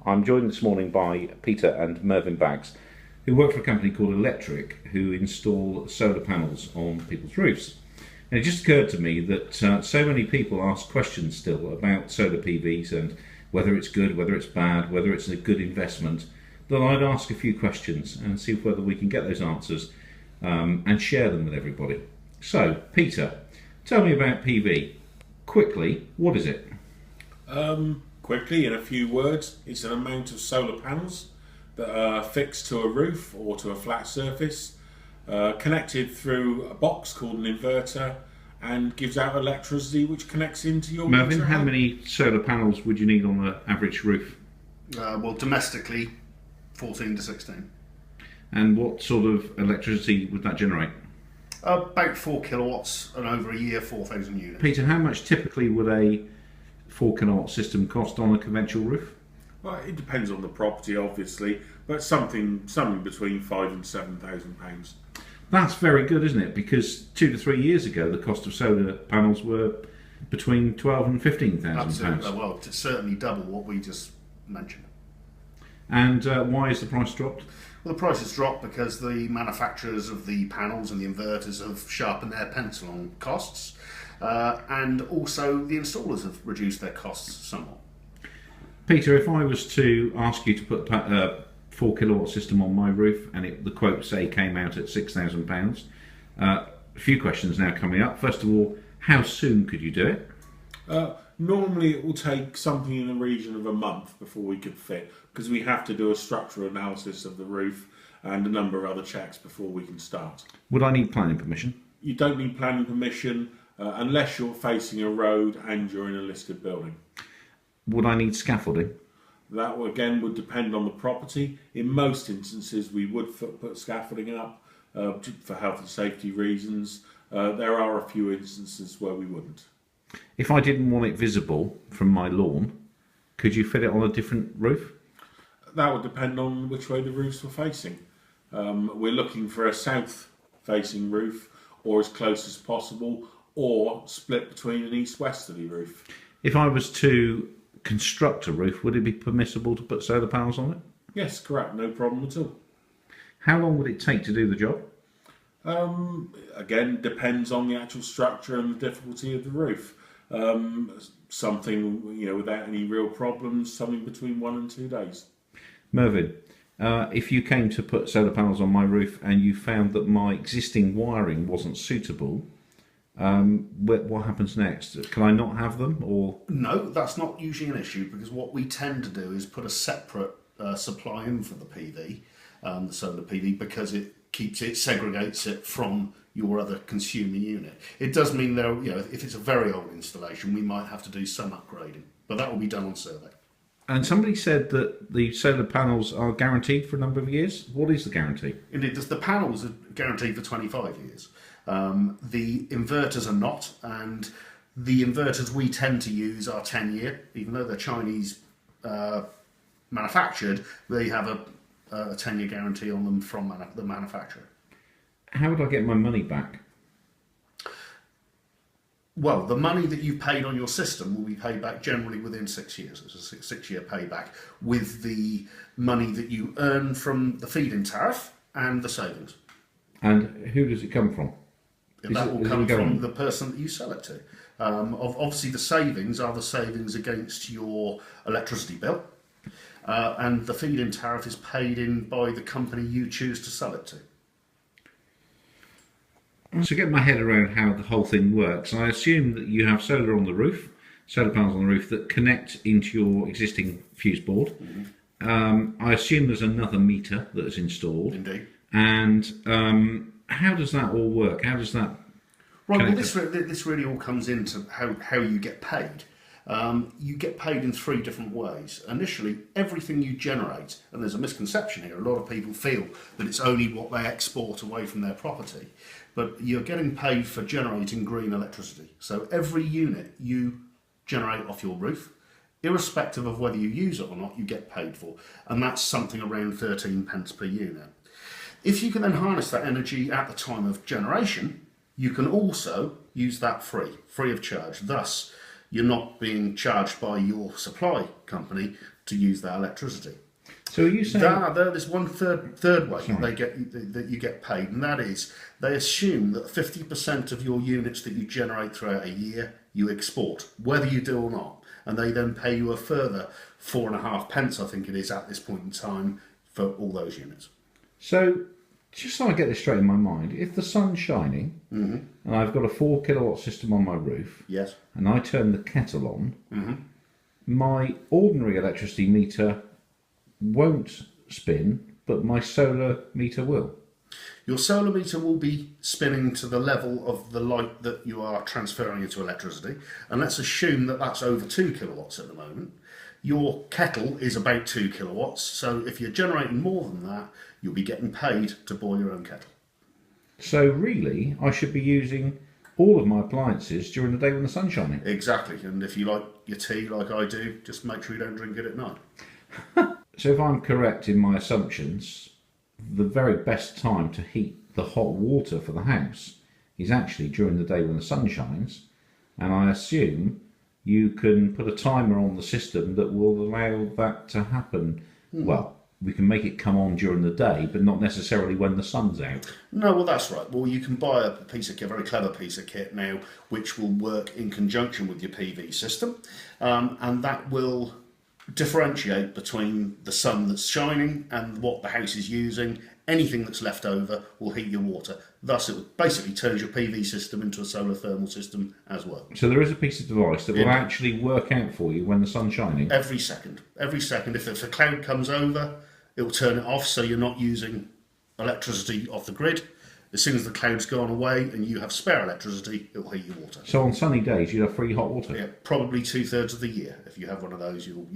I'm joined this morning by Peter and Mervyn Baggs, who work for a company called Elec-Trick, who install solar panels on people's roofs. And it just occurred to me that so many people ask questions still about solar PVs and whether it's good, whether it's bad, whether it's a good investment, that I'd ask a few questions and see whether we can get those answers and share them with everybody. So, Peter, tell me about PV. Quickly, what is it? Quickly, in a few words, it's an amount of solar panels that are fixed to a roof or to a flat surface, connected through a box called an inverter, and gives out electricity which connects into your Mervyn, how many solar panels would you need on the average roof? Well, domestically, 14 to 16. And what sort of electricity would that generate? About 4 kilowatts, and over a year, 4,000 units. Peter, how much typically would a 4 kilowatt system cost on a conventional roof? Well, it depends on the property, obviously, but something between £5,000 and £7,000. That's very good, isn't it? Because 2 to 3 years ago, the cost of solar panels were between £12,000 and £15,000. Absolutely. Well, it's certainly double what we just mentioned. And why has the price dropped? Well, the price has dropped because the manufacturers of the panels and the inverters have sharpened their pencil on costs, and also the installers have reduced their costs somewhat. Peter, if I was to ask you to put a 4 kilowatt system on my roof and the quote, say, came out at £6,000, a few questions now coming up. First of all, how soon could you do it? Normally it will take something in the region of a month before we could fit, because we have to do a structural analysis of the roof and a number of other checks before we can start. Would I need planning permission? You don't need planning permission unless you're facing a road and you're in a listed building. Would I need scaffolding? That again would depend on the property. In most instances we would put scaffolding up for health and safety reasons. There are a few instances where we wouldn't. If I didn't want it visible from my lawn, could you fit it on a different roof? That would depend on which way the roofs were facing. We're looking for a south-facing roof, or as close as possible, or split between an east-westerly roof. If I was to construct a roof, would it be permissible to put solar panels on it? Yes, correct. No problem at all. How long would it take to do the job? Again, depends on the actual structure and the difficulty of the roof. Something, without any real problems, something between 1 and 2 days. Mervyn, if you came to put solar panels on my roof and you found that my existing wiring wasn't suitable, what happens next? Can I not have them, or? No, that's not usually an issue, because what we tend to do is put a separate supply in for the PV, the solar PV, because it segregates it from your other consumer unit. It does mean if it's a very old installation, we might have to do some upgrading, but that will be done on survey. And somebody said that the solar panels are guaranteed for a number of years. What is the guarantee? Indeed, the panels are guaranteed for 25 years. The inverters are not, and the inverters we tend to use are 10-year, even though they're Chinese manufactured. They have a 10-year guarantee on them from the manufacturer. How would I get my money back? Well, the money that you've paid on your system will be paid back generally within 6 years. It's a 6-year payback with the money that you earn from the feed-in tariff and the savings. And who does it come from? That will come from the person that you sell it to. Obviously, the savings are the savings against your electricity bill, and the feed-in tariff is paid in by the company you choose to sell it to. To get my head around how the whole thing works, I assume that you have solar on the roof, solar panels on the roof that connect into your existing fuse board. Mm-hmm. I assume there's another meter that is installed. Indeed. And how does that all work? How does that? Right. Well, this really all comes into how you get paid. You get paid in 3 different ways. Initially, everything you generate, and there's a misconception here, a lot of people feel that it's only what they export away from their property, but you're getting paid for generating green electricity. So every unit you generate off your roof, irrespective of whether you use it or not, you get paid for, and that's something around 13 pence per unit. If you can then harness that energy at the time of generation, you can also use that free of charge. Thus, you're not being charged by your supply company to use that electricity. So are you saying There's one third way that you get paid, and that is they assume that 50% of your units that you generate throughout a year you export, whether you do or not, and they then pay you a further 4.5 pence, I think it is at this point in time, for all those units. so? Just so I get this straight in my mind, if the sun's shining and I've got a 4 kilowatt system on my roof, Yes. and I turn the kettle on, my ordinary electricity meter won't spin, but my solar meter will. Your solar meter will be spinning to the level of the light that you are transferring into electricity, and let's assume that that's over 2 kilowatts at the moment. Your kettle is about 2 kilowatts, so if you're generating more than that, you'll be getting paid to boil your own kettle. So really, I should be using all of my appliances during the day when the sun's shining. Exactly, and if you like your tea like I do, just make sure you don't drink it at night. So if I'm correct in my assumptions, the very best time to heat the hot water for the house is actually during the day when the sun shines, and I assume you can put a timer on the system that will allow that to happen. Well, we can make it come on during the day, but not necessarily when the sun's out. No, well, that's right. Well, you can buy a piece of kit, a very clever piece of kit now, which will work in conjunction with your PV system, and that will differentiate between the sun that's shining and what the house is using. Anything that's left over will heat your water. Thus, it basically turns your PV system into a solar thermal system as well. So there is a piece of device that will actually work out for you when the sun's shining. Every second. If a cloud comes over, it will turn it off so you're not using electricity off the grid. As soon as the cloud's gone away and you have spare electricity, it will heat your water. So on sunny days, you'd have free hot water. Yeah, probably 2/3 of the year. If you have one of those, you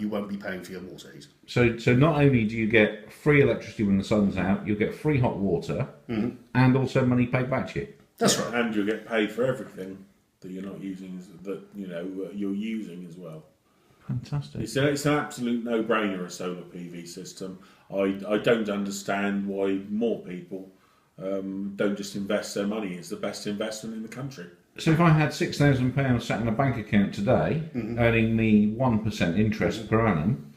won't be paying for your water heat. So not only do you get free electricity when the sun's out, you'll get free hot water and also money paid back to you. That's right. And you'll get paid for everything that you're not using, that you're using as well. Fantastic. It's an absolute no-brainer, a solar PV system. I don't understand why more people don't just invest their money. It's the best investment in the country. So if I had £6,000 sat in a bank account today, earning me 1% interest per annum,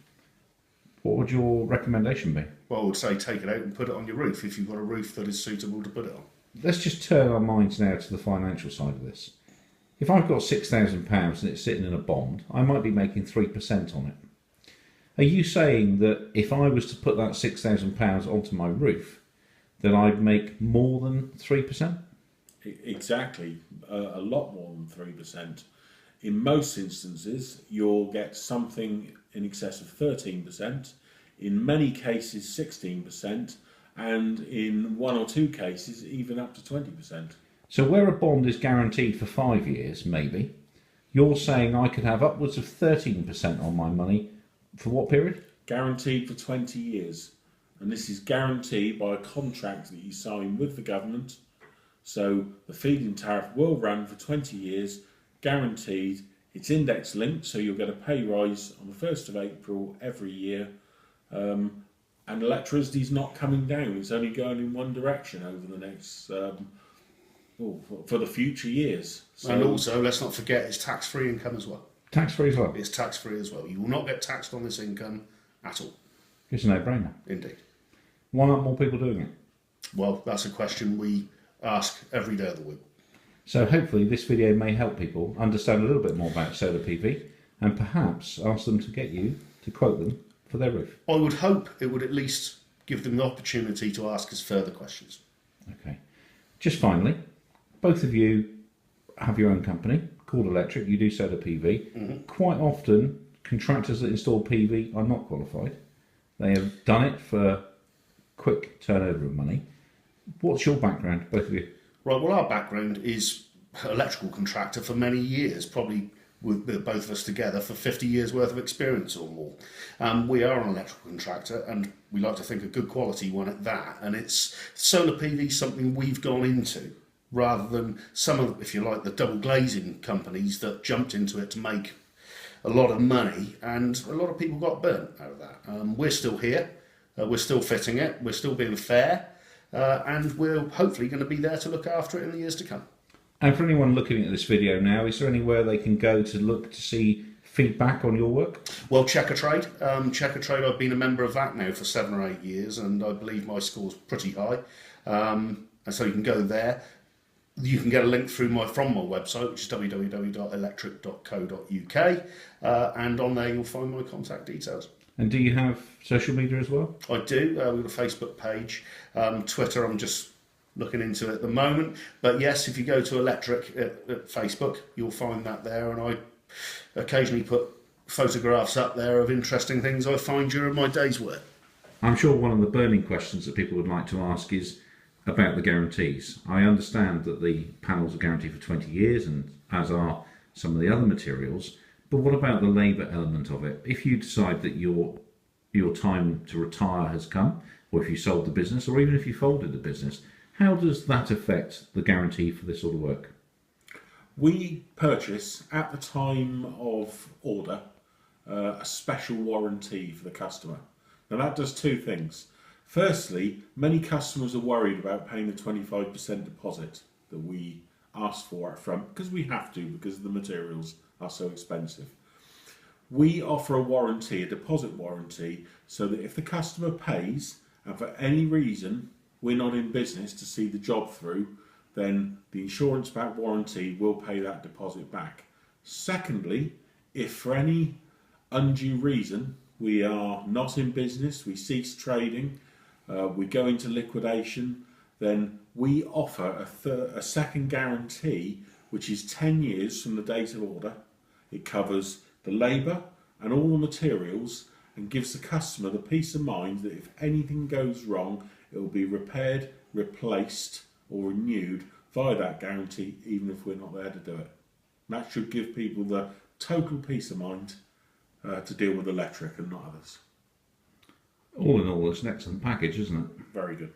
what would your recommendation be? Well, I would say take it out and put it on your roof if you've got a roof that is suitable to put it on. Let's just turn our minds now to the financial side of this. If I've got £6,000 and it's sitting in a bond, I might be making 3% on it. Are you saying that if I was to put that £6,000 onto my roof, then I'd make more than 3%? Exactly, a lot more than 3%. In most instances, you'll get something in excess of 13%, in many cases 16%, and in one or two cases even up to 20%. So where a bond is guaranteed for 5 years, maybe, you're saying I could have upwards of 13% on my money for what period? Guaranteed for 20 years. And this is guaranteed by a contract that you sign with the government. So the feed-in tariff will run for 20 years, guaranteed. It's index linked, so you'll get a pay rise on the 1st of April every year. And electricity is not coming down. It's only going in one direction over the next, for the future years. So, and also, let's not forget, it's tax-free income as well. Tax-free as well? It's tax-free as well. You will not get taxed on this income at all. It's a no-brainer. Indeed. Why aren't more people doing it? Well, that's a question we ask every day of the week. So hopefully this video may help people understand a little bit more about solar PV and perhaps ask them to get you to quote them for their roof. I would hope it would at least give them the opportunity to ask us further questions. Okay. Just finally, both of you have your own company called Elec-Trick. You do solar PV. Quite often, contractors that install PV are not qualified. They have done it for quick turnover of money. What's your background, both of you? Right, well, our background is electrical contractor for many years, probably with both of us together for 50 years worth of experience or more. We are an electrical contractor and we like to think a good quality one at that. And it's solar PV something we've gone into rather than some of, if you like, the double glazing companies that jumped into it to make a lot of money, and a lot of people got burnt out of that. We're still here, we're still fitting it, we're still being fair, and we're hopefully going to be there to look after it in the years to come. And for anyone looking at this video now, is there anywhere they can go to look to see feedback on your work? Well, Checker Trade. I've been a member of that now for 7 or 8 years, and I believe my score's pretty high. And so you can go there. You can get a link from my website, which is www.electric.co.uk, and on there you'll find my contact details. And do you have social media as well? I do. We've got a Facebook page. Twitter, I'm just looking into it at the moment. But yes, if you go to Elec-Trick at Facebook, you'll find that there. And I occasionally put photographs up there of interesting things I find during my day's work. I'm sure one of the burning questions that people would like to ask is about the guarantees. I understand that the panels are guaranteed for 20 years, and as are some of the other materials. But what about the labour element of it? If you decide that your time to retire has come, or if you sold the business, or even if you folded the business, how does that affect the guarantee for this sort of work? We purchase, at the time of order, a special warranty for the customer. Now that does two things. Firstly, many customers are worried about paying the 25% deposit that we ask for up front, because we have to, because the materials are so expensive. We offer a warranty, a deposit warranty, so that if the customer pays and for any reason we're not in business to see the job through, then the insurance-backed warranty will pay that deposit back. Secondly, if for any undue reason we are not in business, we cease trading, we go into liquidation, then we offer a second guarantee, which is 10 years from the date of order. It covers the labour and all the materials and gives the customer the peace of mind that if anything goes wrong, it will be repaired, replaced or renewed via that guarantee, even if we're not there to do it. That should give people the total peace of mind to deal with Elec-Trick and not others. All in all, it's an excellent package, isn't it? Very good.